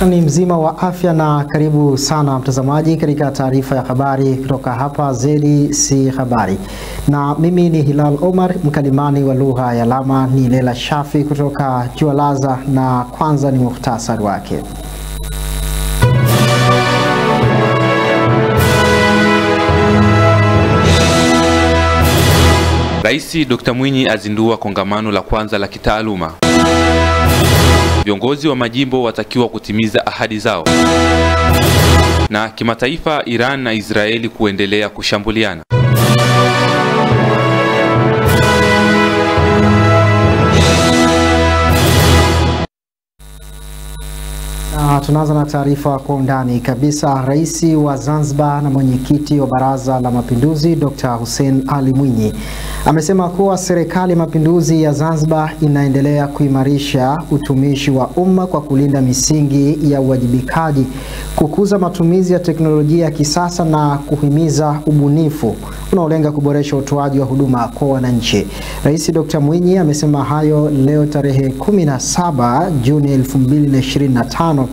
Ni mzima wa afya na karibu sana mtazamaji katika taarifa ya habari kutoka hapa ZC Habari. Na mimi ni Hilal Omar, mkalimani wa lugha ya alama ni Lela Shafi kutoka Jualaza, na kwanza ni muhtasari wake. Rais Dr. Mwinyi azindua kongamano la kwanza la kitaaluma. Viongozi wa majimbo watakiwa kutimiza ahadi zao. Na kimataifa, Iran na Israeli kuendelea kushambuliana. Tunaanza na taarifa kwa undani kabisa. Rais wa Zanzibar na mwenyekiti wa Baraza la Mapinduzi Dr. Hussein Ali Mwinyi amesema kuwa serikali ya mapinduzi ya Zanzibar inaendelea kuimarisha utumishi wa umma kwa kulinda misingi ya uwajibikaji, kukuza matumizi ya teknolojia ya kisasa na kuhimiza ubunifu unaolenga kuboresha utoaji wa huduma kwa wananchi. Rais Dr. Mwinyi amesema hayo leo tarehe 17 Juni 2025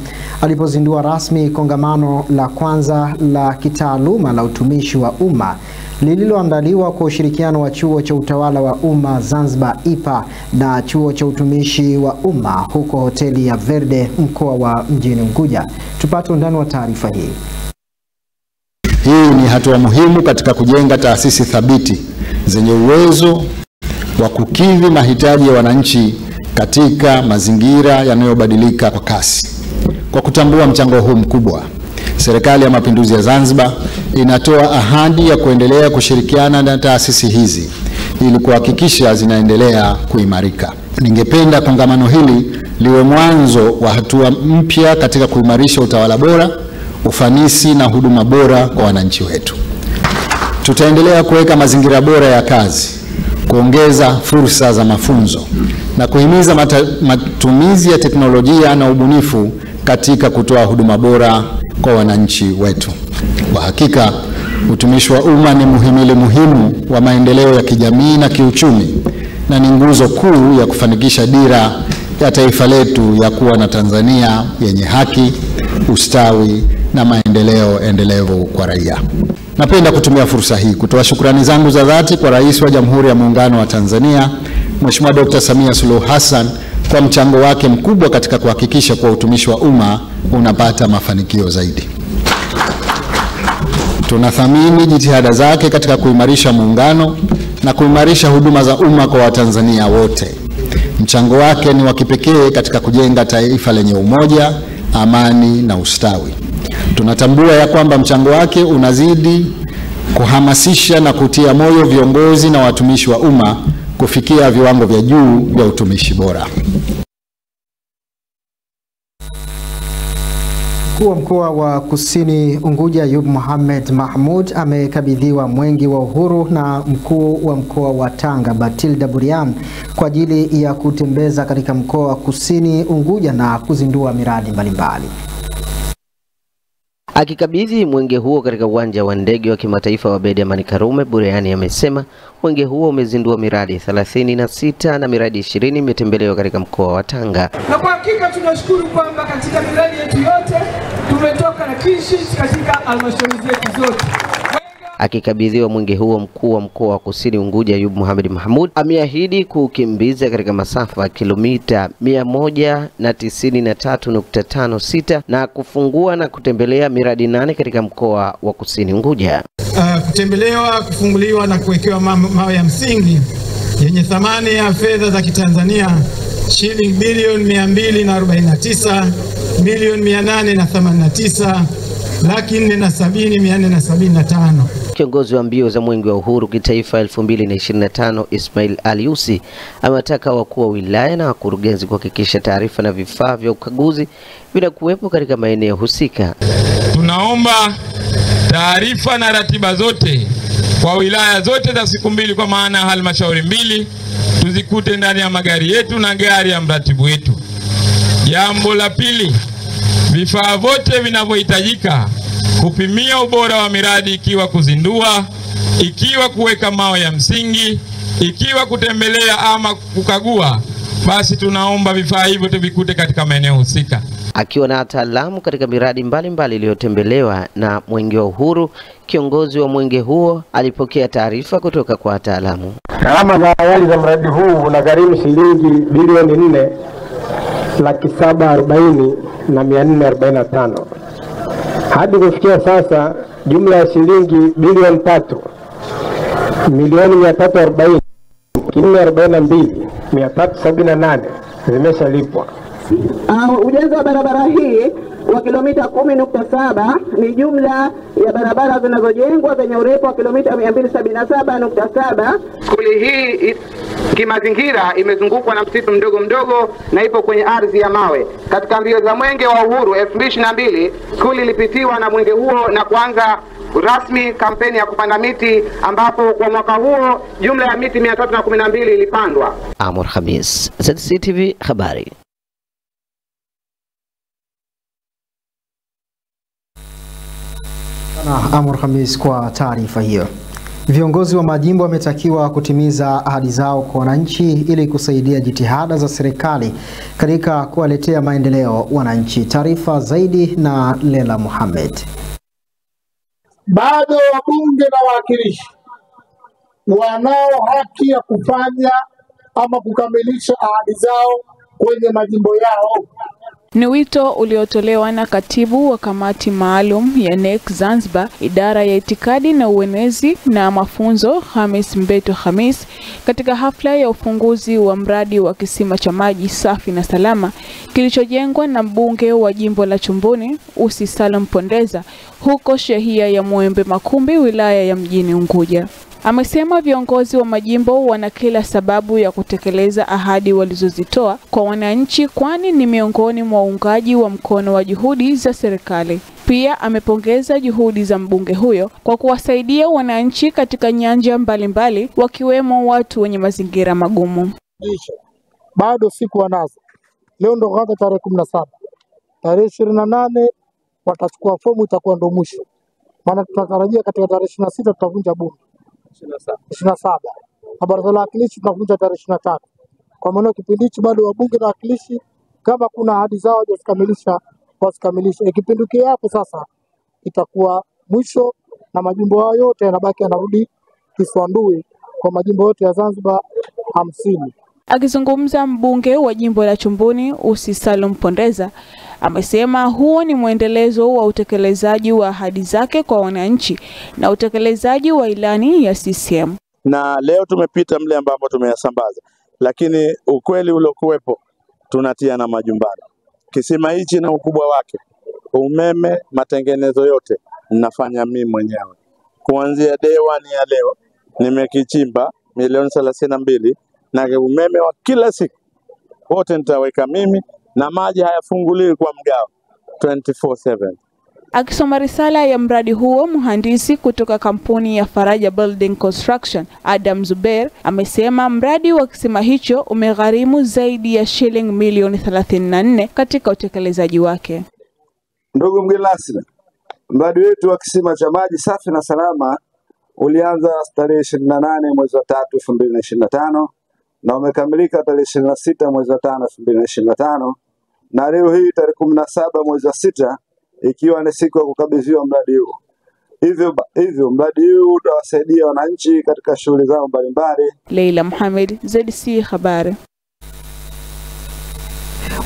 alipozindua rasmi kongamano la kwanza la kitaaluma la utumishi wa umma lililoandaliwa kwa ushirikiano wa Chuo cha Utawala wa Umma Zanzibar IPA na Chuo cha Utumishi wa Umma huko hoteli ya Verde mkoa wa Mjini Unguja. Tupate undani wa taarifa hii. Hii ni hatua muhimu katika kujenga taasisi thabiti zenye uwezo wa kukidhi mahitaji ya wananchi katika mazingira yanayobadilika kwa kasi. Kwa kutambua mchango huu mkubwa, Serikali ya Mapinduzi ya Zanzibar inatoa ahadi ya kuendelea kushirikiana na taasisi hizi ili kuhakikisha zinaendelea kuimarika. Ningependa kongamano hili liwe mwanzo wa hatua mpya katika kuimarisha utawala bora, ufanisi na huduma bora kwa wananchi wetu. Tutaendelea kuweka mazingira bora ya kazi, kuongeza fursa za mafunzo na kuhimiza matumizi ya teknolojia na ubunifu katika kutoa huduma bora kwa wananchi wetu. Kwa hakika, utumishi wa umma ni muhimili muhimu wa maendeleo ya kijamii na kiuchumi, na ni nguzo kuu ya kufanikisha dira ya taifa letu ya kuwa na Tanzania yenye haki, ustawi na maendeleo endelevu kwa raia. Napenda kutumia fursa hii kutoa shukrani zangu za dhati kwa Rais wa Jamhuri ya Muungano wa Tanzania, Mheshimiwa Dr. Samia Suluhu Hassan, kwa mchango wake mkubwa katika kuhakikisha kwa utumishi wa umma unapata mafanikio zaidi. Tunathamini jitihada zake katika kuimarisha muungano na kuimarisha huduma za umma kwa Watanzania wote. Mchango wake ni wa kipekee katika kujenga taifa lenye umoja, amani na ustawi. Tunatambua ya kwamba mchango wake unazidi kuhamasisha na kutia moyo viongozi na watumishi wa umma kufikia viwango vya juu vya utumishi bora. Mkuu wa mkoa wa Kusini Unguja Ayub Mohamed Mahmud amekabidhiwa Mwenge wa Uhuru na mkuu wa mkoa wa Tanga Batilda Burian kwa ajili ya kutembeza katika mkoa wa Kusini Unguja na kuzindua miradi mbalimbali. Akikabidhi mwenge huo katika uwanja wa ndege wa kimataifa wa Abeid Amani Karume, Buriani amesema mwenge huo umezindua miradi 36 na miradi 20 imetembelewa katika mkoa wa Tanga. Na kwa hakika tunashukuru kwamba katika miradi yetu yote tumetoka na kishi katika halmashauri zetu zote. Akikabidhiwa mwenge huo, mkuu wa mkoa wa Kusini Unguja Ayub Mohamed Mahmud ameahidi kukimbiza katika masafa kilomita 193.56 na kufungua na kutembelea miradi 8 katika mkoa wa Kusini Unguja. Kutembelewa, kufunguliwa na kuwekewa mawe ya msingi yenye thamani ya fedha za Kitanzania shilingi bilioni 249 milioni 889,470,475. Kiongozi wa mbio za Mwenge wa Uhuru kitaifa 2025 Ismail Aliusi ametaka wakuu wa wilaya na wakurugenzi kuhakikisha taarifa na vifaa vya ukaguzi vinakuwepo katika maeneo husika. Tunaomba taarifa na ratiba zote kwa wilaya zote za siku mbili, kwa maana halmashauri mbili, tuzikute ndani ya magari yetu na gari ya mratibu wetu. Jambo la pili, vifaa vyote vinavyohitajika kupimia ubora wa miradi, ikiwa kuzindua, ikiwa kuweka mawe ya msingi, ikiwa kutembelea ama kukagua, basi tunaomba vifaa hivyo tuvikute katika maeneo husika. Akiwa na wataalamu katika miradi mbalimbali iliyotembelewa na Mwenge wa Uhuru, kiongozi wa mwenge huo alipokea taarifa kutoka kwa wataalamu. Gharama za awali za mradi huu unagharimu shilingi bilioni 4,740,445. Hadi kufikia sasa jumla ya shilingi bilioni 3,442,378 zimeshalipwa. Ujenzi wa barabara hii wa kilomita 10.7 ni jumla ya barabara zinazojengwa zenye urefu wa kilomita 277.7. Skuli hii kimazingira imezungukwa na msitu mdogo mdogo na ipo kwenye ardhi ya mawe. Katika mbio za Mwenge wa Uhuru 2022, skuli ilipitiwa na mwenge huo na kuanza rasmi kampeni ya kupanda miti, ambapo kwa mwaka huo jumla ya miti 312 ilipandwa. Amor Khamis, ZCTV habari. Amor Khamis kwa taarifa hiyo. Viongozi wa majimbo wametakiwa kutimiza ahadi zao kwa wananchi ili kusaidia jitihada za serikali katika kuwaletea maendeleo wananchi. Taarifa zaidi na Lela Muhammad. Bado wabunge na wawakilishi wanao haki ya kufanya ama kukamilisha ahadi zao kwenye majimbo yao. Ni wito uliotolewa na katibu wa kamati maalum ya NEC Zanzibar, idara ya itikadi na uenezi na mafunzo, Hamis Mbeto Hamis, katika hafla ya ufunguzi wa mradi wa kisima cha maji safi na salama kilichojengwa na mbunge wa jimbo la Chumbuni Usi Salum Pondeza huko shehia ya Mwembe Makumbi, wilaya ya Mjini Unguja. Amesema viongozi wa majimbo wana kila sababu ya kutekeleza ahadi walizozitoa kwa wananchi, kwani ni miongoni mwa uungaji wa mkono wa juhudi za serikali. Pia amepongeza juhudi za mbunge huyo kwa kuwasaidia wananchi katika nyanja mbalimbali, wakiwemo watu wenye mazingira magumu. Bado siku wanazo. Leo ndo kwanza tarehe 17. Tarehe 28 watachukua fomu, itakuwa ndo mwisho. Maana tunatarajia katika tarehe 26 tutavunja bunge. 27. Na baraza la wakilishi tunavunja tarehe 23. Kwa maana kipindi hicho bado wabunge na wakilishi kama kuna ahadi zao hawajakamilisha wasikamilishe. Ikipindukia hapo sasa itakuwa mwisho na majimbo hayo yote yanabaki yanarudi Kiswandui kwa majimbo yote ya Zanzibar 50. Akizungumza mbunge wa jimbo la Chumbuni Usi Salum Pondeza amesema huo ni mwendelezo wa utekelezaji wa ahadi zake kwa wananchi na utekelezaji wa ilani ya CCM. Na leo tumepita mle ambapo tumeyasambaza, lakini ukweli uliokuwepo tunatia na majumbani. Kisima hichi na ukubwa wake, umeme, matengenezo yote nafanya mimi mwenyewe. Kuanzia day one ya leo nimekichimba milioni 32 na umeme wa kila siku wote nitaweka mimi, na maji hayafunguliwi kwa mgao 24/7. Akisoma risala ya mradi huo, mhandisi kutoka kampuni ya Faraja Building Construction Adam Zubair amesema mradi wa kisima hicho umegharimu zaidi ya shilingi milioni 34 katika utekelezaji wake. Ndugu mgeni rasmi, mradi wetu wa kisima cha maji safi na salama ulianza tarehe 28 mwezi wa 3 2025 na umekamilika tarehe 26 mwezi wa 5 2025, na leo hii tarehe 17 mwezi wa 6 ikiwa ni siku ya kukabidhiwa mradi huu. Hivyo mradi huu utawasaidia wananchi katika shughuli zao mbalimbali. Leila Muhammad, ZC Habari.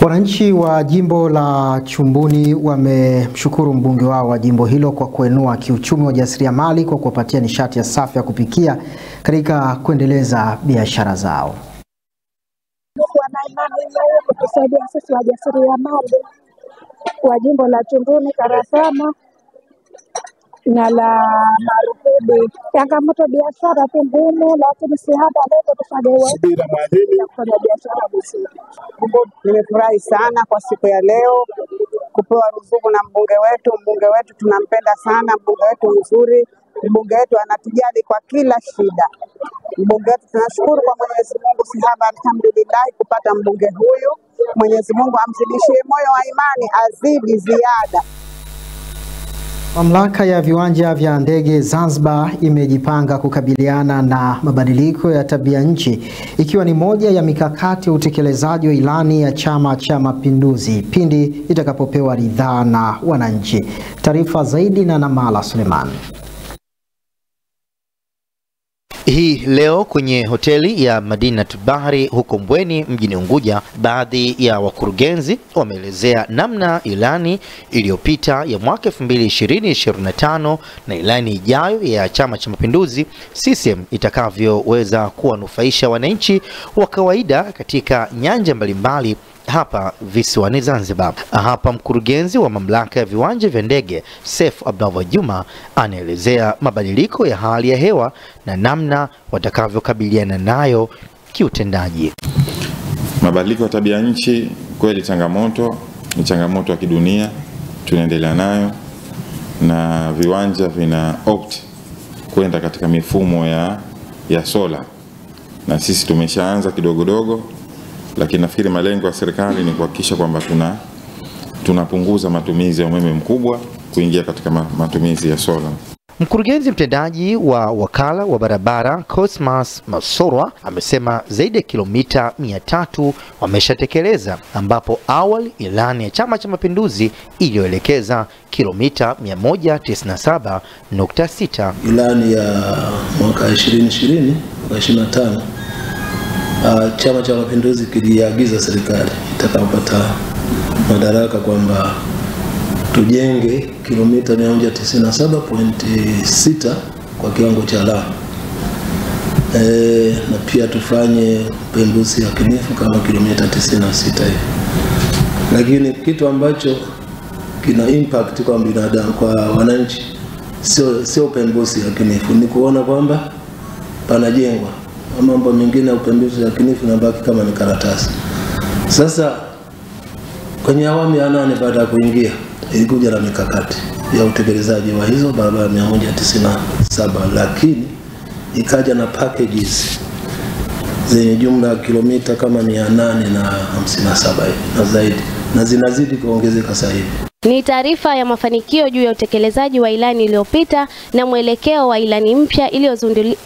Wananchi wa jimbo la Chumbuni wamemshukuru mbunge wao wa jimbo hilo kwa kuinua kiuchumi wa jasiriamali kwa kuwapatia nishati ya safi ya kupikia katika kuendeleza biashara zao. Kutusaidia sisi wajasiriamali wa jimbo la Chumbuni, Karasama na la Marufubi. Changamoto biashara ngumu, lakini si hapa leo kufanya biashara vizuri. Nimefurahi sana kwa siku ya leo kupewa ruzuku na mbunge wetu. Mbunge wetu tunampenda sana, mbunge wetu mzuri, mbunge wetu anatujali kwa kila shida. Mbunge wetu tunashukuru kwa Mwenyezi Mungu, sihaba alhamdulillah kupata mbunge huyu. Mwenyezi Mungu amzidishie moyo wa imani, azidi ziada. Mamlaka ya viwanja vya ndege Zanzibar imejipanga kukabiliana na mabadiliko ya tabia nchi, ikiwa ni moja ya mikakati ya utekelezaji wa ilani ya Chama cha Mapinduzi pindi itakapopewa ridhaa na wananchi. Taarifa zaidi na Namala Suleiman. Hii leo kwenye hoteli ya Madinat Bahari huko Mbweni mjini Unguja, baadhi ya wakurugenzi wameelezea namna ilani iliyopita ya mwaka 2020-2025 na ilani ijayo ya Chama cha Mapinduzi CCM itakavyoweza kuwanufaisha wananchi wa kawaida katika nyanja mbalimbali hapa visiwani Zanzibar. Hapa mkurugenzi wa mamlaka ya viwanja vya ndege Seif Abdallah Juma anaelezea mabadiliko ya hali ya hewa na namna watakavyokabiliana nayo kiutendaji. Mabadiliko ya tabia nchi kweli ni changamoto ya kidunia, tunaendelea nayo, na viwanja vina opt kwenda katika mifumo ya sola, na sisi tumeshaanza kidogo, lakini nafikiri malengo ya serikali ni kuhakikisha kwamba tunapunguza matumizi ya umeme mkubwa kuingia katika matumizi ya sola. Mkurugenzi mtendaji wa wakala wa barabara Cosmas Masorwa amesema zaidi ya kilomita 300 wameshatekeleza, ambapo awali ilani ya Chama cha Mapinduzi iliyoelekeza kilomita 197.6. Ilani ya mwaka 2020 na 25 Chama cha Mapinduzi kiliagiza serikali itakapopata madaraka kwamba tujenge kilomita 197.6 kwa kiwango cha lami. Na pia tufanye upembuzi yakinifu kama kilomita 96 hivi. Lakini kitu ambacho kina impact kwa binadamu, kwa wananchi, sio upembuzi yakinifu, ni kuona kwamba panajengwa. Mambo mengine ya upembuzi yakinifu nabaki kama ni karatasi. Sasa kwenye awamu ya 8 baada ya kuingia ilikuja na mikakati ya utekelezaji wa hizo barabara 197, lakini ikaja na packages zenye jumla ya kilomita kama 857 na zaidi, na zinazidi kuongezeka sasa hivi. Ni taarifa ya mafanikio juu ya utekelezaji wa ilani iliyopita na mwelekeo wa ilani mpya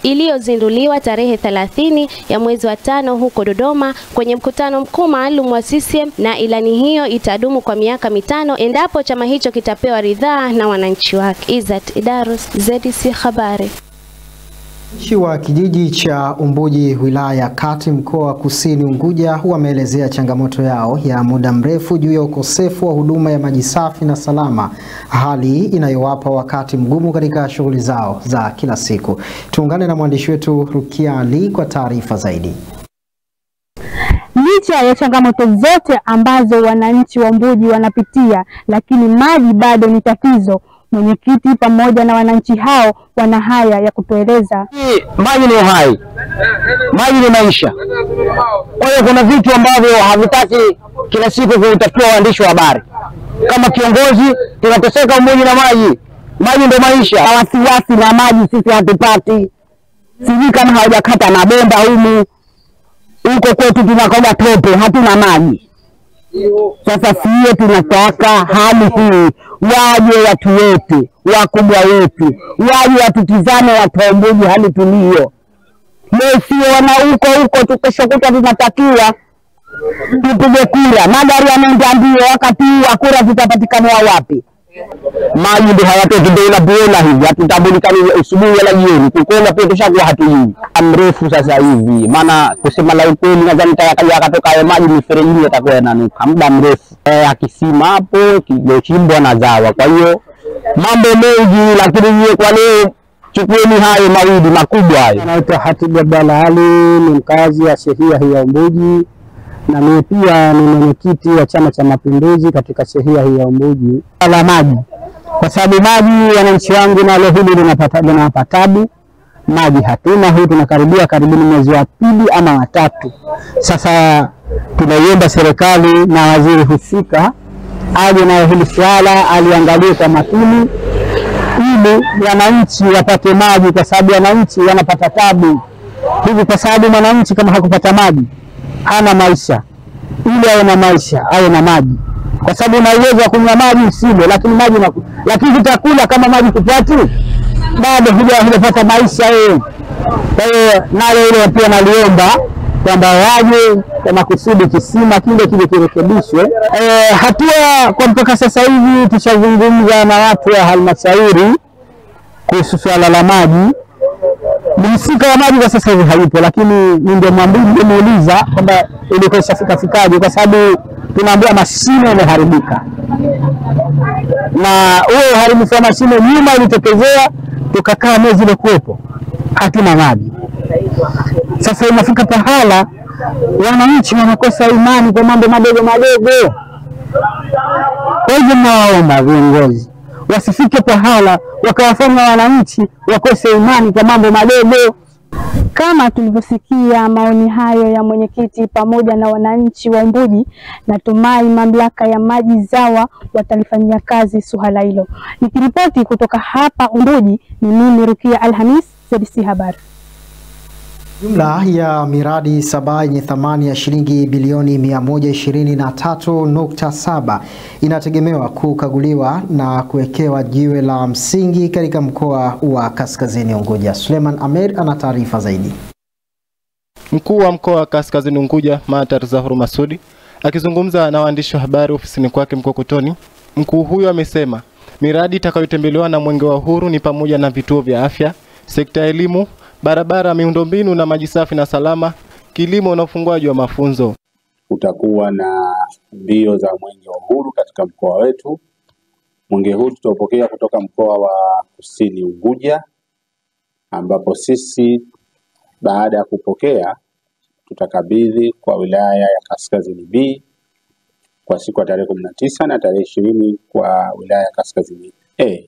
iliyozinduliwa tarehe 30 ya mwezi wa 5 huko Dodoma kwenye mkutano mkuu maalum wa CCM, na ilani hiyo itadumu kwa miaka 5 endapo chama hicho kitapewa ridhaa na wananchi wake. Izzat Idarus, ZDC Habari. Wananchi wa kijiji cha Umbuji wilaya ya Kati mkoa wa Kusini Unguja wameelezea changamoto yao ya muda mrefu juu ya ukosefu wa huduma ya maji safi na salama, hali inayowapa wakati mgumu katika shughuli zao za kila siku. Tuungane na mwandishi wetu Rukia Ali kwa taarifa zaidi. Licha ya changamoto zote ambazo wananchi wa Umbuji wanapitia, lakini maji bado ni tatizo. Mwenyekiti pamoja na wananchi hao wana haya ya kutueleza. Maji ni uhai, maji ni maisha. Kwa hiyo kuna vitu ambavyo havitaki kila siku kutafutia waandishi wa habari. Kama kiongozi tunateseka Umbuji na maji. Maji ndio maisha. Wasiwasi na maji sisi hatupati. Sisi kama hawajakata mabomba huko kwetu tunakoga tope, hatuna maji. Sasa sisi tunataka hali hii waje watu wetu, wakubwa wetu, waje watutizame watu wa Umbuji hali tulio. Leo sio wana huko tukeshokuta tunatakiwa tupige kura. Magari yanaenda mbio, wakati wa kura zitapatikana wapi? Maji ndio hayatoki, ndio unapoona hivi hatutambulikani asubuhi wala jioni. Tukoona pia tushakuwa hatujui. Mrefu sasa hivi, maana kusema la ukweli nadhani tayari akatoka hayo maji mifereji yatakuwa yananuka muda mrefu. Akisima hapo kijochimbwa na zawa. Kwa hiyo mambo mengi, lakini yeye kwa leo chukueni hayo mawili makubwa hayo. Naitwa Hatib Abdalla Ali, ni mkazi wa shehia hii ya Umbuji, na mimi pia ni mwenyekiti wa Chama cha Mapinduzi katika shehia hii ya Umbuji. La maji, kwa sababu maji wananchi wangu na leo hili linapata tabu. Maji hatuna, huu tunakaribia karibuni mwezi wa 2 ama wa 3. Sasa tunaiomba serikali na waziri husika aje na hili swala aliangalie kwa makini ili wananchi wapate maji, kwa sababu wananchi wanapata tabu hivi, kwa sababu mwananchi kama hakupata maji hana maisha. Ili awe na maisha awe na maji. kwa sababu una uwezo wa kunywa maji usile, lakini maji lakini utakula kama maji kupati bado hujapata maisha wewe. Kwa hiyo nalo ile pia naliomba kwamba waje kwa makusudi kisima kile kirekebishwe. Hatua kwa mpaka sasa hivi tushazungumza na watu wa halmashauri kuhusu swala la maji. Mhusika wa maji kwa sasa hivi hayupo, lakini ningemuuliza kwamba ilikuwa ishafikaje, kwa sababu tunaambiwa mashine imeharibika, na huo uharibifu wa mashine nyuma ilitokezea, tukakaa mwezi ile kuwepo hatuna maji. Sasa inafika pahala wananchi wanakosa imani kwa mambo madogo madogo. Kwa hivyo nawaomba viongozi wasifike pahala wakawafanya wananchi wakose imani kwa mambo madogo. Kama tulivyosikia maoni hayo ya mwenyekiti pamoja na wananchi wa Umbuji, natumai mamlaka ya maji ZAWA watalifanyia kazi suala hilo. Nikiripoti kutoka hapa Umbuji, ni mimi Rukia Alhamis, ZDC Habari. Jumla ya miradi 7 yenye thamani ya shilingi bilioni 123.7 inategemewa kukaguliwa na kuwekewa jiwe la msingi katika mkoa wa Kaskazini Unguja. Suleiman Ahmed ana taarifa zaidi. Mkuu wa mkoa wa Kaskazini Unguja, Matar Zahuru Masudi, akizungumza na waandishi wa habari ofisini kwake Mkokotoni, mkuu huyo amesema miradi itakayotembelewa na Mwenge wa Uhuru ni pamoja na vituo vya afya, sekta ya elimu, barabara, miundombinu na maji safi na salama, kilimo na ufunguaji wa mafunzo. Kutakuwa na mbio za Mwenge wa Uhuru katika mkoa wetu. Mwenge huu tutapokea kutoka mkoa wa Kusini Unguja, ambapo sisi baada ya kupokea tutakabidhi kwa wilaya ya Kaskazini B kwa siku ya tarehe 19 na tarehe 20 kwa wilaya ya Kaskazini A.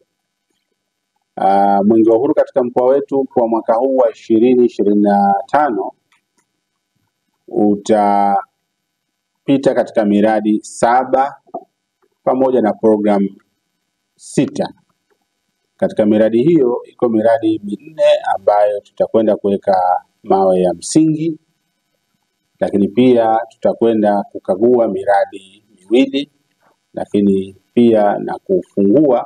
Mwenge wa Uhuru katika mkoa wetu kwa mwaka huu wa 2025 utapita katika miradi 7 pamoja na program 6. Katika miradi hiyo iko miradi 4 ambayo tutakwenda kuweka mawe ya msingi, lakini pia tutakwenda kukagua miradi 2, lakini pia na kufungua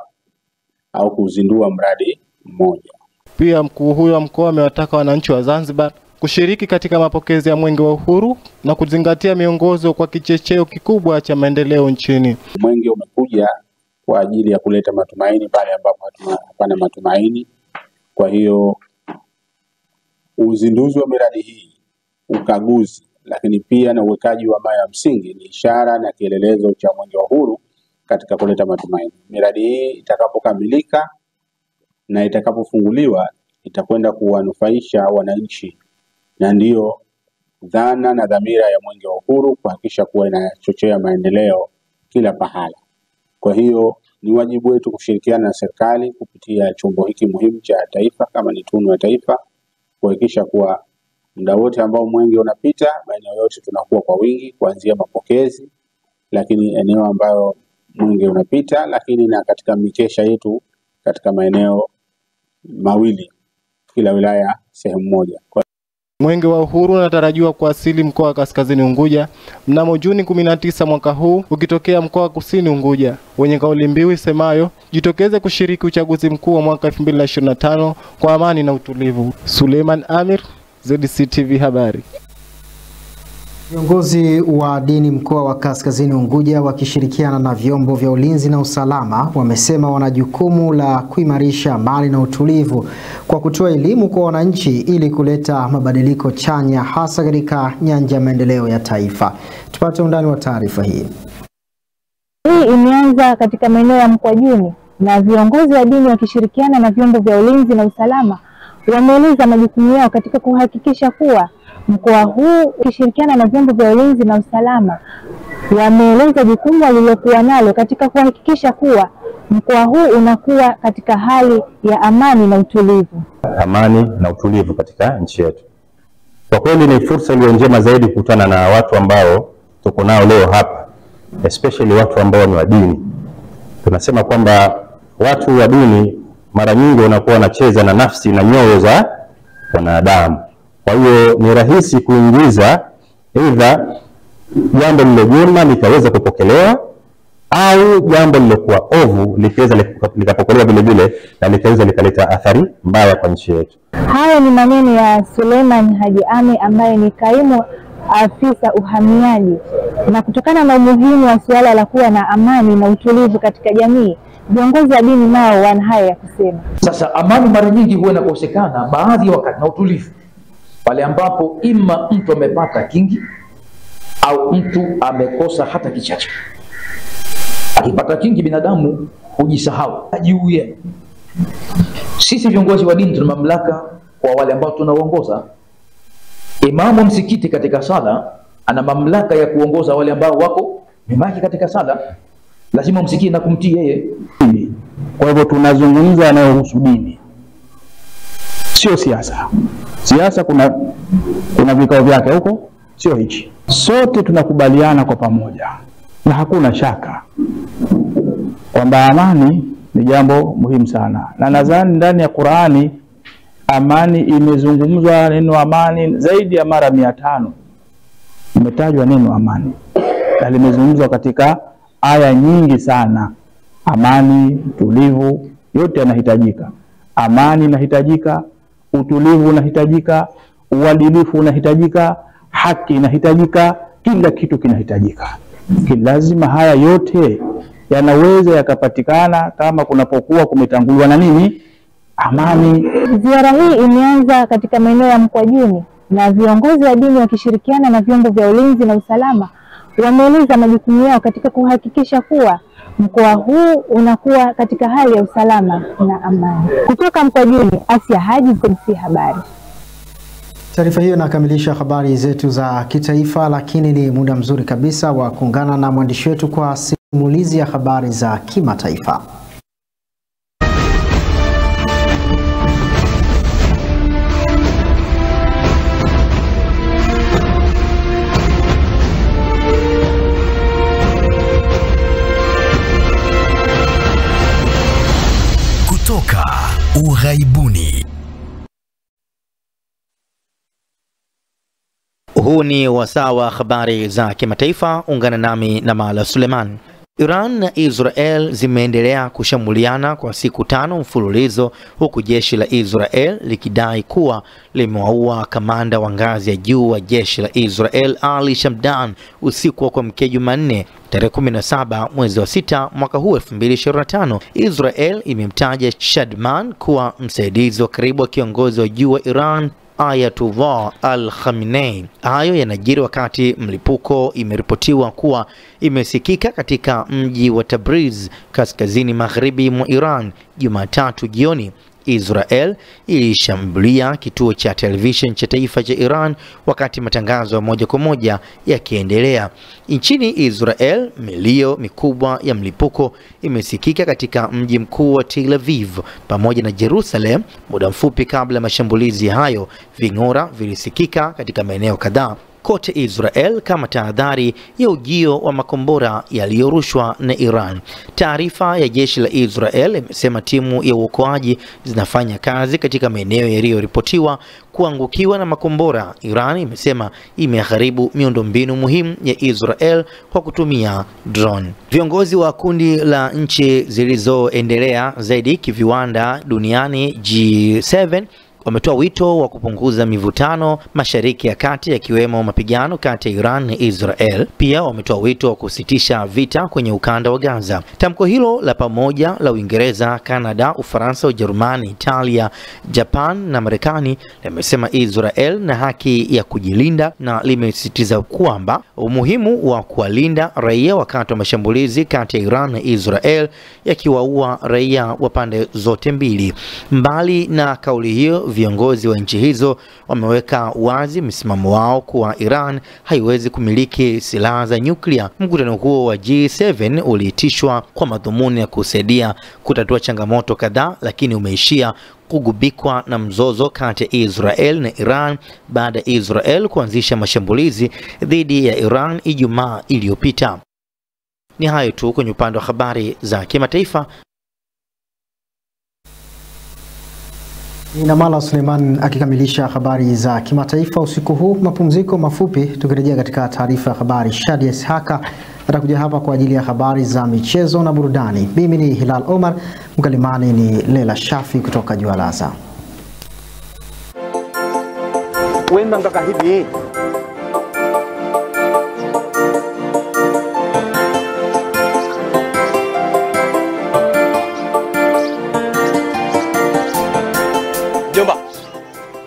au kuzindua mradi mmoja. Pia mkuu huyo wa mkoa amewataka wananchi wa Zanzibar kushiriki katika mapokezi ya Mwenge wa Uhuru na kuzingatia miongozo kwa kichecheo kikubwa cha maendeleo nchini. Mwenge umekuja kwa ajili ya kuleta matumaini pale ambapo hapana matumaini. Kwa hiyo uzinduzi wa miradi hii, ukaguzi, lakini pia na uwekaji wa mawe ya msingi ni ishara na kielelezo cha Mwenge wa Uhuru katika kuleta matumaini. Miradi hii itakapokamilika na itakapofunguliwa itakwenda kuwanufaisha wananchi, na ndiyo dhana na dhamira ya Mwenge wa Uhuru, kuhakikisha kuwa inachochea maendeleo kila pahala. Kwa hiyo ni wajibu wetu kushirikiana na serikali kupitia chombo hiki muhimu cha taifa kama ni tunu ya taifa, kuhakikisha kuwa muda wote ambao mwenge unapita maeneo yote tunakuwa kwa wingi, kuanzia mapokezi, lakini eneo ambayo mwenge unapita, lakini na katika mikesha yetu katika maeneo mawili kila wilaya sehemu moja. Mwenge wa Uhuru unatarajiwa kuwasili mkoa wa Kaskazini Unguja mnamo Juni 19 mwaka huu, ukitokea mkoa wa Kusini Unguja wenye kauli mbiu isemayo jitokeze kushiriki uchaguzi mkuu wa mwaka 2025 kwa amani na utulivu. Suleiman Amir, ZDC TV Habari. Viongozi wa dini mkoa wa Kaskazini Unguja wakishirikiana na vyombo vya ulinzi na usalama wamesema wana jukumu la kuimarisha amani na utulivu kwa kutoa elimu kwa wananchi ili kuleta mabadiliko chanya hasa katika nyanja ya maendeleo ya taifa. Tupate undani wa taarifa hii. Hii imeanza katika maeneo ya Mkwajuni na viongozi wa dini wakishirikiana na vyombo vya ulinzi na usalama wameeleza majukumu yao katika kuhakikisha kuwa mkoa huu ukishirikiana na vyombo vya ulinzi na usalama wameeleza jukumu walilokuwa nalo katika kuhakikisha kuwa mkoa huu unakuwa katika hali ya amani na utulivu. Amani na utulivu katika nchi yetu. Kwa kweli ni fursa iliyo njema zaidi kukutana na watu ambao tuko nao leo hapa, especially watu ambao ni wa dini. Tunasema kwamba watu wa dini mara nyingi wanakuwa wanacheza na nafsi na nyoyo za wanadamu. Kwa hiyo ni rahisi kuingiza aidha jambo lile jema likaweza kupokelewa au jambo lilokuwa ovu likiweza likapokelewa vile vile na likaweza likaleta athari mbaya kwa nchi yetu. Haya ni maneno ya Suleiman Haji Ame ambaye ni kaimu afisa uhamiaji. Na kutokana na umuhimu wa suala la kuwa na amani na utulivu katika jamii, viongozi wa dini nao wana haya ya kusema. Sasa amani mara nyingi huwa inakosekana baadhi ya wakati na utulivu pale ambapo ima mtu amepata kingi au mtu amekosa hata kichache. Akipata kingi binadamu hujisahau, ajiuye. Sisi viongozi wa dini tuna mamlaka kwa wale ambao tunaongoza. Imamu msikiti katika sala ana mamlaka ya kuongoza wale ambao wako nyuma katika sala, lazima msikiti na kumtii yeye. Kwa hivyo tunazungumza yanayohusu dini, sio siasa. Siasa kuna vikao vyake huko, sio hichi. Sote tunakubaliana kwa pamoja na hakuna shaka kwamba amani ni jambo muhimu sana, na nadhani ndani ya Qur'ani amani imezungumzwa, neno amani zaidi ya mara 500 imetajwa neno amani, na limezungumzwa katika aya nyingi sana. Amani, utulivu, yote yanahitajika. Amani inahitajika, utulivu unahitajika, uadilifu unahitajika, haki inahitajika, kila kitu kinahitajika. Lazima haya yote yanaweza yakapatikana kama kunapokuwa kumetanguliwa na nini? Amani. Ziara hii imeanza katika maeneo ya Mkwajuni na viongozi wa dini wakishirikiana na vyombo vya ulinzi na usalama wameeleza majukumu yao katika kuhakikisha kuwa mkoa huu unakuwa katika hali ya usalama na amani. Kutoka Mkwajuni, Asia Haji, ZMC Habari. Taarifa hiyo inakamilisha habari zetu za kitaifa, lakini ni muda mzuri kabisa wa kuungana na mwandishi wetu kwa simulizi ya habari za kimataifa. Kutoka ughaibuni. Huu ni wasaa wa habari za kimataifa. Ungana nami na Mala Suleiman. Iran na Israel zimeendelea kushambuliana kwa siku 5 mfululizo, huku jeshi la Israel likidai kuwa limewaua kamanda wa ngazi ya juu wa jeshi la Israel Ali Shamdan usiku wa kuamkia Jumanne tarehe 17 mwezi wa 6 mwaka huu 2025. Israel imemtaja Shadman kuwa msaidizi wa karibu wa kiongozi wa juu wa Iran Ayatollah Al-Khamenei. Hayo yanajiri wakati mlipuko imeripotiwa kuwa imesikika katika mji wa Tabriz kaskazini magharibi mwa Iran Jumatatu jioni. Israel ilishambulia kituo cha television cha taifa cha Iran wakati matangazo ya moja kwa moja yakiendelea. Nchini Israel, milio mikubwa ya mlipuko imesikika katika mji mkuu wa Tel Aviv pamoja na Jerusalem. Muda mfupi kabla mashambulizi hayo, ving'ora vilisikika katika maeneo kadhaa kote Israel kama tahadhari ya ujio wa makombora yaliyorushwa na Iran. Taarifa ya jeshi la Israel imesema timu ya uokoaji zinafanya kazi katika maeneo yaliyoripotiwa kuangukiwa na makombora. Iran imesema imeharibu miundombinu muhimu ya Israel kwa kutumia drone. Viongozi wa kundi la nchi zilizoendelea zaidi kiviwanda duniani G7 wametoa wito wa kupunguza mivutano Mashariki ya Kati, yakiwemo mapigano kati ya Iran na Israel. Pia wametoa wito wa kusitisha vita kwenye ukanda wa Gaza. Tamko hilo la pamoja la Uingereza, Canada, Ufaransa, Ujerumani, Italia, Japan na Marekani limesema Israel na haki ya kujilinda, na limesisitiza kwamba umuhimu wa kuwalinda raia wakati wa mashambulizi kati ya Iran na Israel yakiwaua raia wa pande zote mbili. Mbali na kauli hiyo, viongozi wa nchi hizo wameweka wazi msimamo wao kuwa Iran haiwezi kumiliki silaha za nyuklia. Mkutano huo wa G7 uliitishwa kwa madhumuni ya kusaidia kutatua changamoto kadhaa, lakini umeishia kugubikwa na mzozo kati ya Israel na Iran baada ya Israel kuanzisha mashambulizi dhidi ya Iran Ijumaa iliyopita. Ni hayo tu kwenye upande wa habari za kimataifa. Ni Mala Suleiman akikamilisha habari za kimataifa usiku huu. Mapumziko mafupi, tukirejea katika taarifa ya habari. Shadia Ishaka atakuja hapa kwa ajili ya habari za michezo na burudani. Mimi ni Hilal Omar, mkalimani ni Lela Shafi kutoka Jualaza. Wenda mpaka hivi.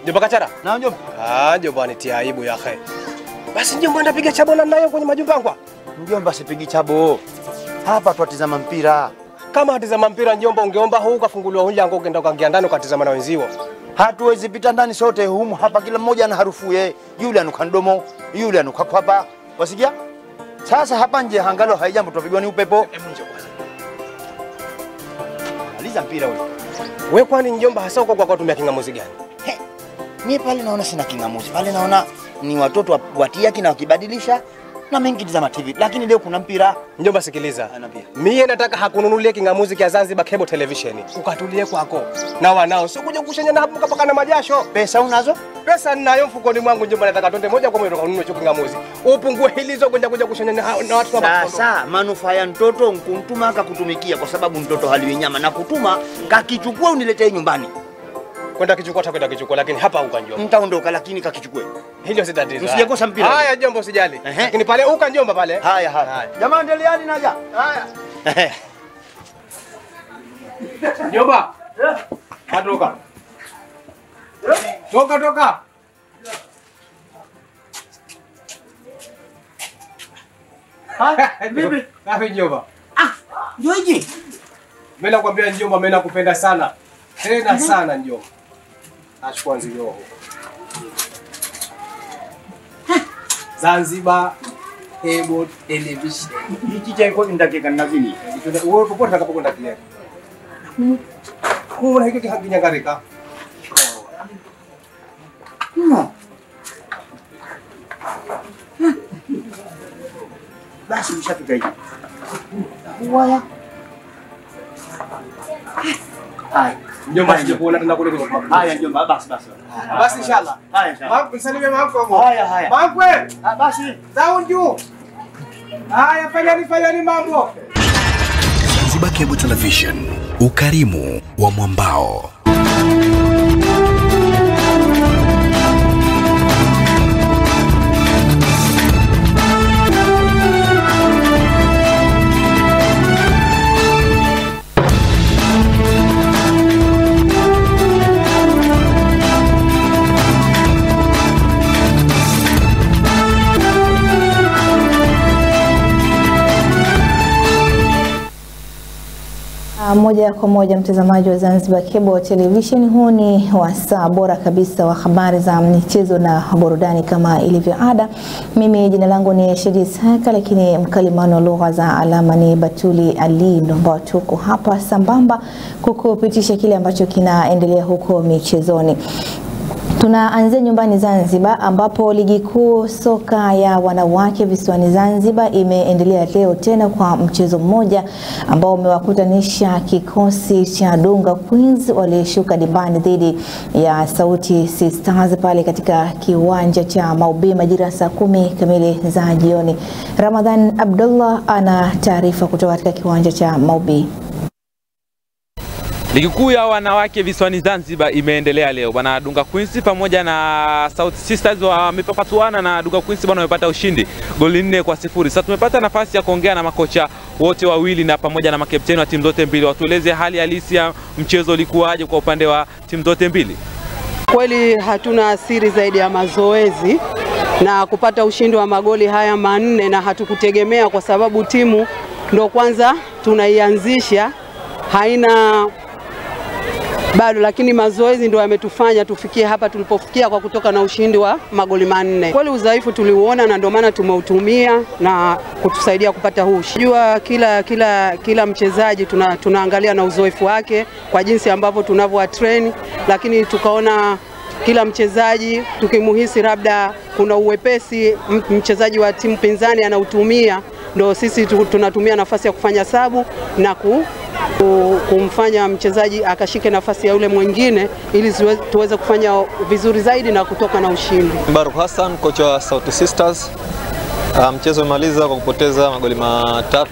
Jomba Kachara? Na jomba. Jomba anitia aibu ya akhi. Basi jomba ndapiga chabo namna hiyo kwenye majumba yangu. Jomba sipigi chabo. Hapa twatizama mpira. Kama hatizama mpira jomba ungeomba huu kafunguliwa mlango ukaenda ukaingia ndani ukatizama na wenzio. Hatuwezi pita ndani sote humu hapa, kila mmoja ana harufu yeye. Yule anuka ndomo, yule anuka kwapa. Wasikia? Sasa hapa nje hangalo haijambo tupigwa ni upepo. Maliza mpira wewe. Wewe kwani njomba hasa uko kwa kutumia kingamuzi gani? Mimi pale naona sina kingamuzi. Pale naona ni watoto watia kina wakibadilisha na mengi tazama TV. Lakini leo kuna mpira. Njomba sikiliza. Mimi nataka hakununulie kingamuzi kia Zanzibar Cable Television. Ukatulie kwako. Na wanao sio kuja kushanya na hapo kapaka na majasho. Pesa unazo? Pesa ninayo mfukoni mwangu njomba, nataka twende moja kwa moja kununua hicho kingamuzi. Upungue hilizo kwenda kushanya na watu hapa. Sasa manufaa ya mtoto nkumtuma akakutumikia kwa sababu mtoto haliwi nyama na kutuma kakichukua uniletee nyumbani. Kwenda kichukua takwenda kichukua, lakini hapa uka njomba. Mtaondoka lakini kakichukue. Hilo si tatizo. Usijekosa mpira. Haya jomba usijali. Lakini pale uka njomba pale. Haya. Jamaa endeleani naja. Haya. Njomba. Atoka. Toka. Bibi. Hapo njomba. Joji. Mimi nakwambia njomba, mimi nakupenda sana. Tena sana njomba. Achukua nzio. Zanzibar Cable Television. Hiki cha iko ndakika na vini. Wewe popote utakapokwenda kile. Kuna hiki hakinyagarika. Basi mshafika hivi. Wala. Hai. Njomba sije kuona tena kule kwenye kwa. Haya njomba basi. Basi inshallah. Haya inshallah. Mambo msalimie mambo. Haya. Mambo. Basi. Down juu. Haya fanyani mambo. Zanzibar Cable Television. Ukarimu wa mwambao. Moja kwa moja mtazamaji wa Zanzibar Cable Television, huu ni wasaa bora kabisa wa habari za michezo na burudani kama ilivyo ada. Mimi jina langu ni Shedi Saka, lakini mkalimano lugha za alama ni Batuli Ali, ambao tuko hapa sambamba kukupitisha kile ambacho kinaendelea huko michezoni. Tunaanzia nyumbani Zanzibar ambapo ligi kuu soka ya wanawake visiwani Zanzibar imeendelea leo tena kwa mchezo mmoja ambao umewakutanisha kikosi cha Dunga Queens walioshuka dimbani dhidi ya Sauti Sisters pale katika kiwanja cha Maubi majira saa 10 kamili za jioni. Ramadhan Abdullah ana taarifa kutoka katika kiwanja cha Maubi. Ligi kuu ya wanawake visiwani Zanzibar imeendelea leo. Bwana Dunga Queens pamoja na South Sisters wamepapatuana na Dunga Queens bwana wamepata ushindi goli 4-0. Sasa tumepata nafasi ya kuongea na makocha wote wawili na pamoja na makapteni wa timu zote mbili. Watueleze hali halisi ya mchezo ulikuwaje kwa upande wa timu zote mbili. Kweli hatuna siri zaidi ya mazoezi na kupata ushindi wa magoli haya 4 na hatukutegemea kwa sababu timu ndo kwanza tunaianzisha, haina bado, lakini mazoezi ndio yametufanya tufikie hapa tulipofikia kwa kutoka na ushindi wa magoli 4. Kweli udhaifu tuliuona na ndio maana tumeutumia na kutusaidia kupata huu ushindi. Jua kila mchezaji tunaangalia na uzoefu wake kwa jinsi ambavyo tunavyo train, lakini tukaona kila mchezaji tukimuhisi labda kuna uwepesi mchezaji wa timu pinzani anautumia, ndio sisi tunatumia nafasi ya kufanya sabu na kumfanya mchezaji akashike nafasi ya yule mwingine ili tuweze kufanya vizuri zaidi na kutoka na ushindi. Baruk Hassan, kocha wa South Sisters. Mchezo umemaliza kwa kupoteza magoli 3-2.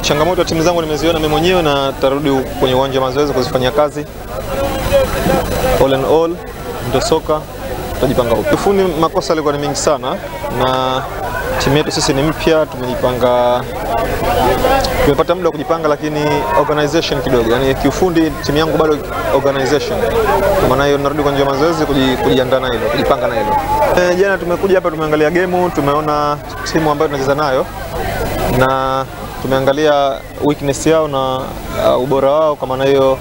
Changamoto ya timu zangu nimeziona mimi mwenyewe na tarudi kwenye uwanja wa mazoezi kuzifanyia kazi. All in all, ndio soka tutajipanga upya. Kiufundi makosa yalikuwa ni mengi sana na timu yetu sisi ni mpya, tumepata muda wa kujipanga, lakini organization kidogo. Yani kiufundi timu yangu bado organization. Kwa maana hiyo narudi kwenye mazoezi kujiandaa na hilo, kujipanga na hilo. Jana tumekuja hapa tumeangalia game, tumeona timu ambayo tunacheza nayo na tumeangalia weakness yao na ubora wao. Kwa maana hiyo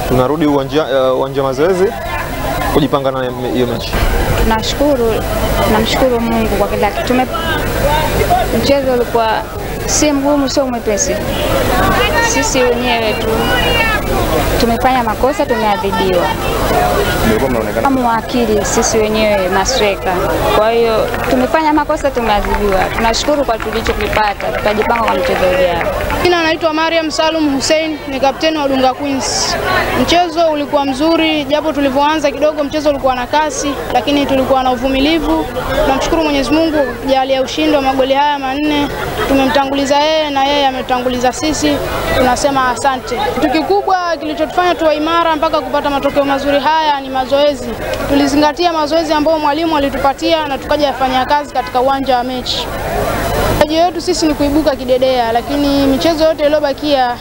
tunarudi uwanja wa mazoezi kujipanga na hiyo mechi. Namshukuru Mungu kwa kila kitu. Mchezo ulikuwa si mgumu, sio mwepesi. Sisi wenyewe tu tumefanya makosa, tumeadhibiwa. Kama akili sisi wenyewe masweka. Kwa hiyo tumefanya makosa, tumeadhibiwa. Tunashukuru kwa tulichokipata, tutajipanga kwa mchezo ujao. Jina naitwa Mariam Salum Hussein, ni kapteni wa Dunga Queens. Mchezo ulikuwa mzuri, japo tulivyoanza kidogo mchezo ulikuwa na kasi, lakini tulikuwa na uvumilivu. Tunamshukuru Mwenyezi Mungu kwa kujalia ushindi wa magoli haya 4. Tumemtanguliza yeye na yeye ametanguliza sisi. Tunasema asante. Kitu kikubwa kilichotufanya tuwe imara mpaka kupata matokeo mazuri haya ni mazoezi. Tulizingatia mazoezi ambayo mwalimu alitupatia na tukaja yafanyia kazi katika uwanja wa mechi. Tarajio yetu sisi ni kuibuka kidedea, lakini michezo yote iliyobakia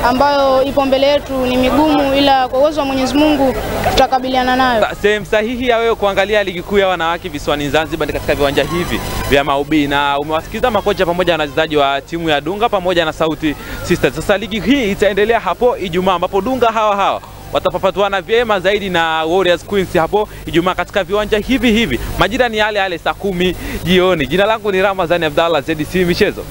ambayo ipo mbele yetu ni migumu, ila kwa uwezo wa Mwenyezi Mungu tutakabiliana nayo. Sehemu sahihi ya wewe kuangalia ligi kuu ya wanawake visiwani Zanzibar katika viwanja hivi vya Maubi, na umewasikiza makocha pamoja na wachezaji wa timu ya Dunga pamoja na Sauti Sisters. Sasa ligi hii itaendelea hapo Ijumaa, ambapo Dunga hawa watapapatuana vyema zaidi na Warriors Queens hapo Ijumaa katika viwanja hivi. Majira ni yale saa 10 jioni. Jina langu ni Ramadhani Abdallah, ZDC Michezo.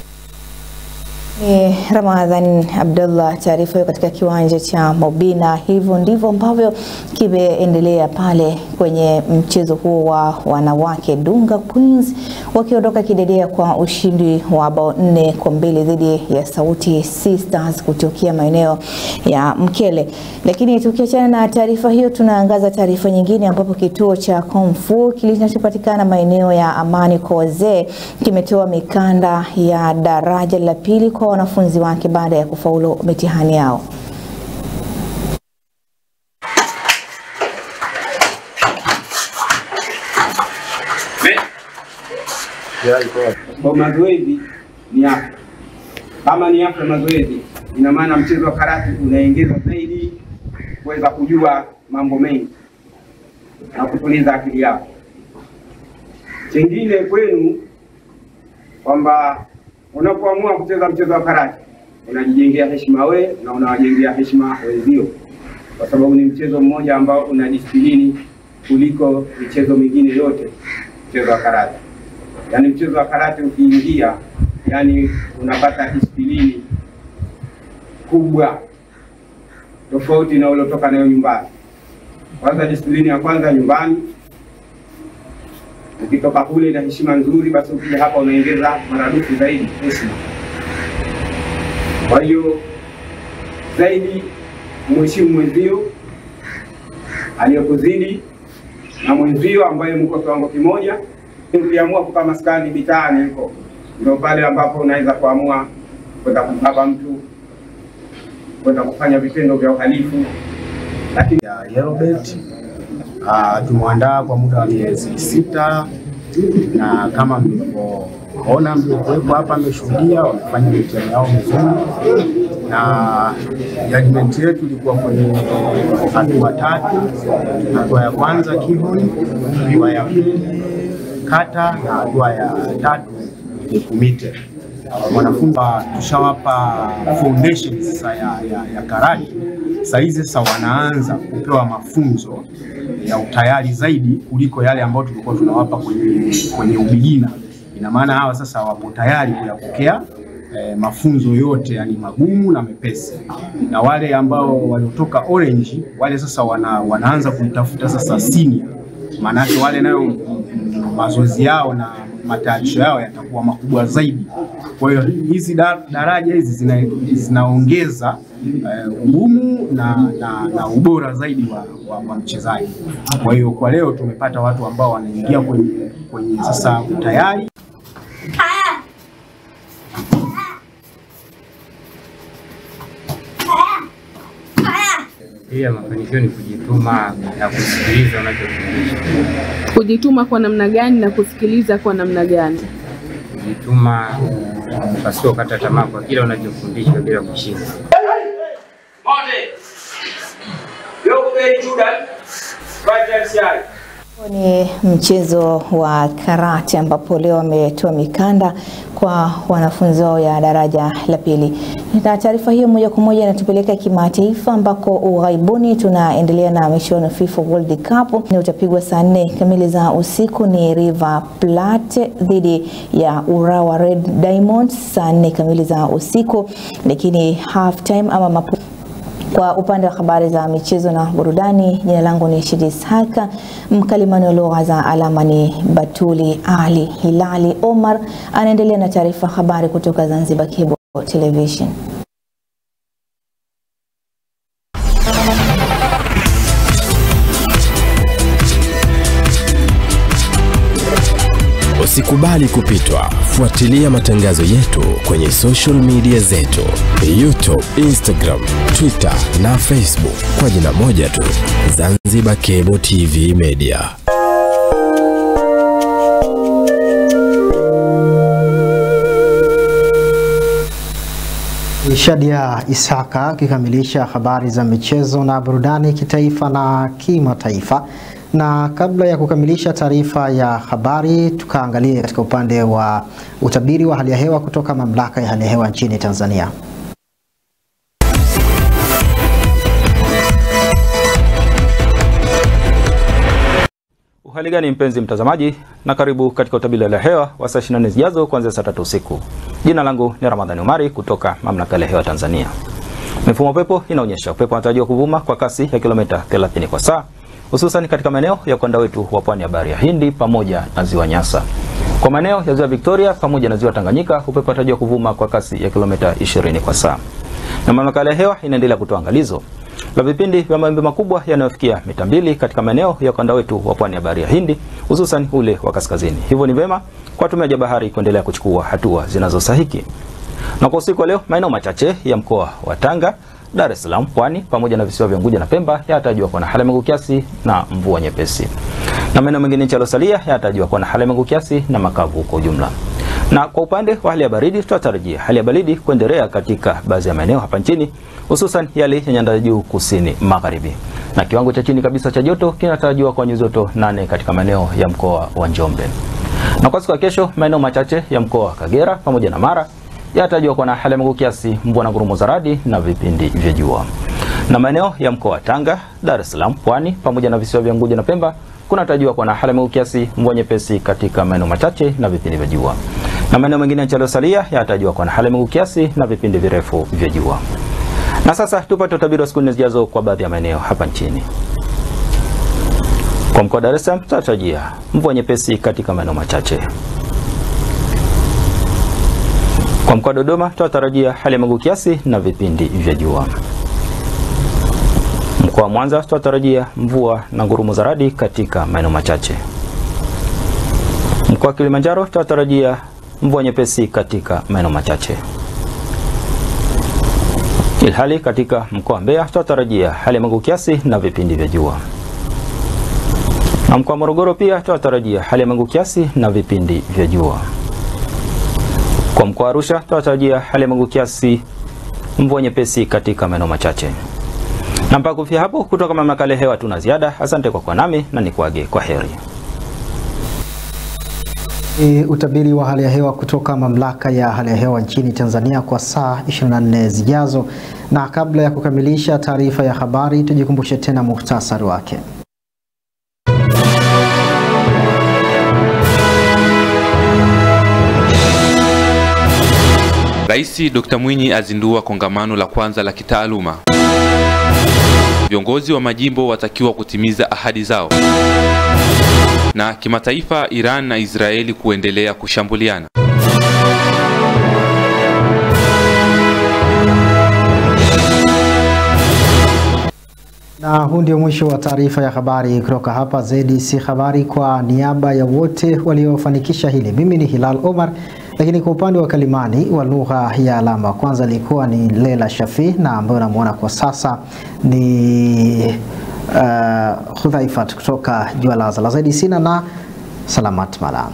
Ni Ramadhani Abdullah, taarifa hiyo katika kiwanja cha Mobina. Hivyo ndivyo ambavyo kimeendelea pale kwenye mchezo huo wa wanawake, Dunga Queens wakiondoka kidedea kwa ushindi wa bao 4-2 dhidi ya Sauti Sisters kutokea maeneo ya Mkele. Lakini tukiachana na taarifa hiyo, tunaangaza taarifa nyingine ambapo kituo cha Kung Fu kilichopatikana maeneo ya Amani kwa wazee kimetoa mikanda ya daraja la pili kwa wanafunzi wake baada ya kufaulu mitihani yao. Kwa mazoezi ni afya. Kama ni afya mazoezi, ina maana mchezo wa karate unaongeza zaidi kuweza kujua mambo mengi na kutuliza akili yako. Chengine kwenu kwamba unapoamua kucheza mchezo wa karate unajijengea heshima wewe na unawajengea heshima wenzio, kwa sababu ni mchezo mmoja ambao una disiplini kuliko michezo mingine yote. Mchezo wa karate, yani mchezo wa karate ukiingia, yani unapata disiplini kubwa tofauti na ulotoka nayo nyumbani. Kwanza disiplini ya kwanza nyumbani, ukitoka kule na heshima nzuri, basi ukija hapa unaongeza maradufu zaidi heshima. Kwa hiyo zaidi mheshimu mwenzio aliyokuzidi na mwenzio ambaye mko kiwango kimoja. Ukiamua kukaa maskani mitaani huko, ndio pale ambapo unaweza kuamua kwenda kumbaba mtu, kwenda kufanya vitendo vya uhalifu. Lakini Yellow Belt tumeandaa kwa muda wa miezi 6 na kama mlivyoona mliokuwepo hapa mmeshuhudia wamefanya mitihani yao vizuri, na judgment yetu ilikuwa kwenye hatua 3. Hatua ya kwanza kihoni, hatua ya pili kata na hatua ya 3 ni kumite. Wanafunzi tushawapa foundation sasa ya karate. Sasa hizi sasa wanaanza kupewa mafunzo ya utayari zaidi kuliko yale ambayo tulikuwa tunawapa kwenye ubigina. Ina maana hawa sasa wapo tayari kuyapokea mafunzo yote, yani magumu na mepesi. Na wale ambao waliotoka orange, wale sasa wanaanza kuitafuta sasa senior. Maana wale nayo mazoezi yao na matayarisho yao yatakuwa makubwa zaidi. Kwa hiyo hizi daraja hizi zinaongeza ugumu na ubora zaidi wa mchezaji. Kwa hiyo kwa leo tumepata watu ambao wanaingia kwenye sasa tayari. Pia mafanikio ni kujituma na kusikiliza unachofundisha. Kujituma kwa namna gani na kusikiliza kwa namna gani? Kujituma pasio kata tamaa kwa kila unachofundishwa bila kushinda. Ni mchezo wa karate ambapo leo wametoa mikanda kwa wanafunzi wao ya daraja la pili. Na taarifa hiyo moja kwa moja inatupeleka kimataifa ambako ughaibuni tunaendelea na michuano FIFA World Cup. Ni utapigwa saa 4 kamili za usiku, ni River Plate dhidi ya Urawa Red Diamonds saa 4 kamili za usiku, lakini half time ama kwa upande wa habari za michezo na burudani, jina langu ni Shidis Haka, mkalimani wa lugha za alama ni Batuli Ali. Hilali Omar anaendelea na taarifa habari kutoka Zanzibar Cable Television. Usikubali kupitwa. Fuatilia matangazo yetu kwenye social media zetu: YouTube, Instagram, Twitter na Facebook kwa jina moja tu, Zanzibar Cable TV Media. Shadia Isaka kikamilisha habari za michezo na burudani kitaifa na kimataifa. Na kabla ya kukamilisha taarifa ya habari, tukaangalie katika upande wa utabiri wa hali ya hewa kutoka mamlaka ya hali ya hewa nchini Tanzania. Uhali gani mpenzi mtazamaji, na karibu katika utabiri wa hali ya hewa wa saa 24 zijazo kuanzia saa 3 usiku. Jina langu ni Ramadhani Umari kutoka mamlaka ya hali ya hewa Tanzania. Mifumo pepo inaonyesha upepo unatarajiwa kuvuma kwa kasi ya kilomita 30 kwa saa, hususan katika maeneo ya ukanda wetu wa pwani ya bahari ya Hindi pamoja na ziwa Nyasa. Kwa maeneo ya ziwa Victoria pamoja na ziwa Tanganyika, upepo unatarajiwa kuvuma kwa kasi ya kilomita 20 kwa saa. Na mamlaka ya hewa inaendelea kutoa angalizo la vipindi vya mawimbi makubwa yanayofikia mita 2 katika maeneo ya ukanda wetu wa pwani ya bahari ya Hindi, hususan ule wa kaskazini. Hivyo ni vema kwa watumiaji wa bahari kuendelea kuchukua hatua zinazostahiki. Na kwa usiku wa leo, maeneo machache ya mkoa wa Tanga, Dar es Salaam, Pwani pamoja na visiwa vya Unguja na Pemba yatajua kuwa na hali ya mawingu kiasi na mvua nyepesi. Na maeneo mengine nchi yaliyosalia yatajua kuwa na hali ya mawingu kiasi na makavu kwa ujumla. Na kwa upande wa hali ya baridi, tutatarajia hali ya baridi kuendelea katika baadhi ya maeneo hapa nchini, hususan yale yenye nyanda za juu kusini magharibi. Na kiwango cha chini kabisa cha joto kinatarajiwa kwa nyuzi joto 8 katika maeneo ya mkoa wa Njombe. Na kwa siku ya kesho, maeneo machache ya mkoa wa Kagera pamoja na Mara yatajua kuwa na hali ya mawingu kiasi, mvua na ngurumo za radi na vipindi vya jua. Na maeneo ya mkoa wa Tanga, Dar es Salaam, Pwani pamoja na visiwa vya Unguja na Pemba kunatarajiwa kuwa na hali ya mawingu kiasi, mvua nyepesi katika maeneo machache na vipindi vya jua. Na maeneo mengine yaliyosalia yatajua kuwa na hali ya mawingu kiasi na vipindi virefu vya jua. Na sasa tupate utabiri wa siku 4 zijazo kwa baadhi ya maeneo hapa nchini. Kwa mkoa wa Dar es Salaam tunatarajia mvua nyepesi katika maeneo machache. Kwa mkoa wa Dodoma tunatarajia hali ya mawingu kiasi na vipindi vya jua. Mkoa wa Mwanza tunatarajia mvua na ngurumo za radi katika maeneo machache. Mkoa wa Kilimanjaro tunatarajia mvua nyepesi katika maeneo machache. Ilhali katika mkoa wa Mbeya tunatarajia hali ya mawingu kiasi na vipindi vya jua. Na mkoa wa Morogoro pia tunatarajia hali ya mawingu kiasi na vipindi vya jua. Kwa mkoa wa Arusha tunatarajia hali ya mawingu kiasi, mvua nyepesi katika maeneo machache. Na mpaka kufikia hapo, kutoka mamlaka ya hewa tuna ziada. Asante kwa kuwa nami na nikuage kwa heri. Utabiri wa hali ya hewa kutoka mamlaka ya hali ya hewa nchini Tanzania kwa saa 24 zijazo. Na kabla ya kukamilisha taarifa ya habari, tujikumbushe tena muhtasari wake. Rais Dr. Mwinyi azindua kongamano la kwanza la kitaaluma. Viongozi wa majimbo watakiwa kutimiza ahadi zao. Na kimataifa, Iran na Israeli kuendelea kushambuliana. Na huu ndio mwisho wa taarifa ya habari kutoka hapa ZDC Habari. Kwa niaba ya wote waliofanikisha hili, mimi ni Hilal Omar, lakini kwa upande wa kalimani wa lugha ya alama kwanza ilikuwa ni Lela Shafi, na ambaye namuona kwa sasa ni Hudhaifat kutoka Jualaza. La zaidi sina na salamat malam.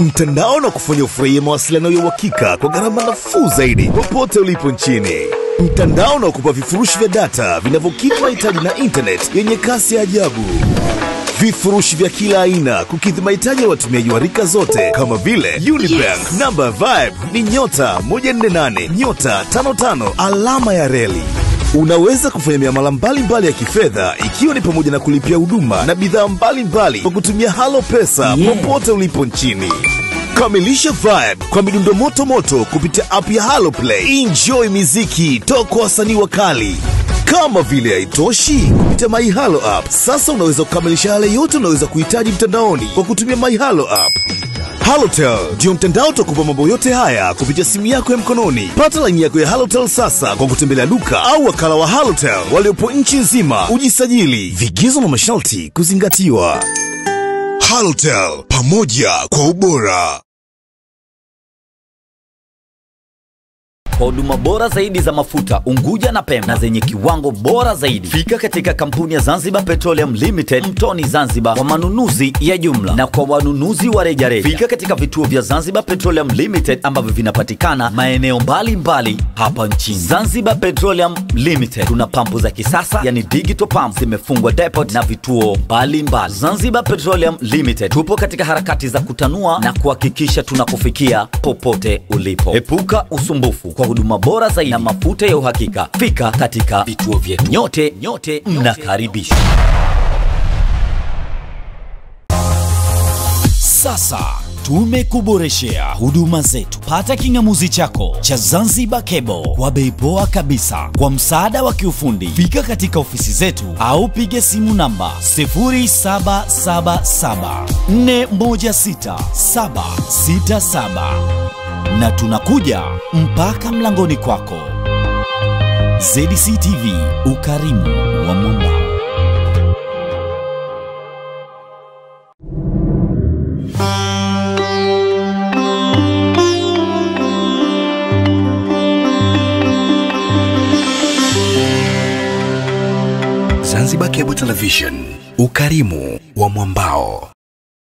Mtandao na kufanya ufurahie mawasiliano ya uhakika kwa gharama nafuu zaidi popote ulipo nchini. Mtandao na kukupa vifurushi vya data vinavyokidhi mahitaji na internet yenye kasi ya ajabu. Vifurushi vya kila aina kukidhi mahitaji ya watumiaji wa rika zote kama vile Unibank. Namba Vibe ni *148 *55 alama ya reli. Unaweza kufanya miamala mbalimbali ya kifedha ikiwa ni pamoja na kulipia huduma na bidhaa mbalimbali kwa kutumia Halo Pesa popote ulipo nchini. Kamilisha vibe kwa midundo moto moto kupitia app ya Halo Play. Enjoy muziki toka wasanii wakali. Kama vile haitoshi, kupitia My Halo app sasa unaweza kukamilisha yale yote unaweza kuhitaji mtandaoni kwa kutumia My Halo app. Halotel ndio mtandao utakupa mambo yote haya kupitia simu yako ya mkononi. Pata laini yako ya Halotel sasa kwa kutembelea duka au wakala wa Halotel waliopo nchi nzima. Ujisajili. Vigezo na masharti kuzingatiwa. Halotel, pamoja kwa ubora. Kwa huduma bora zaidi za mafuta Unguja na Pemba na zenye kiwango bora zaidi, fika katika kampuni ya Zanzibar Petroleum Limited Mtoni Zanzibar kwa manunuzi ya jumla. Na kwa wanunuzi wa rejareja, fika katika vituo vya Zanzibar Petroleum Limited ambavyo vinapatikana maeneo mbalimbali hapa nchini. Zanzibar Petroleum Limited tuna pampu za kisasa, yani digital pump, zimefungwa depot na vituo mbalimbali. Zanzibar Petroleum Limited tupo katika harakati za kutanua na kuhakikisha tunakufikia popote ulipo. Epuka usumbufu. Kwa huduma bora zaidi na mafuta ya uhakika, fika katika vituo vyetu. Nyote mnakaribishwa. Sasa tumekuboreshea huduma zetu. Pata kingamuzi chako cha Zanzibar Cable kwa bei poa kabisa. Kwa msaada wa kiufundi, fika katika ofisi zetu au piga simu namba 0777 416 767 na tunakuja mpaka mlangoni kwako. ZDC TV, ukarimu wa mwamba. Zanzibar Cable Television, ukarimu wa mwambao.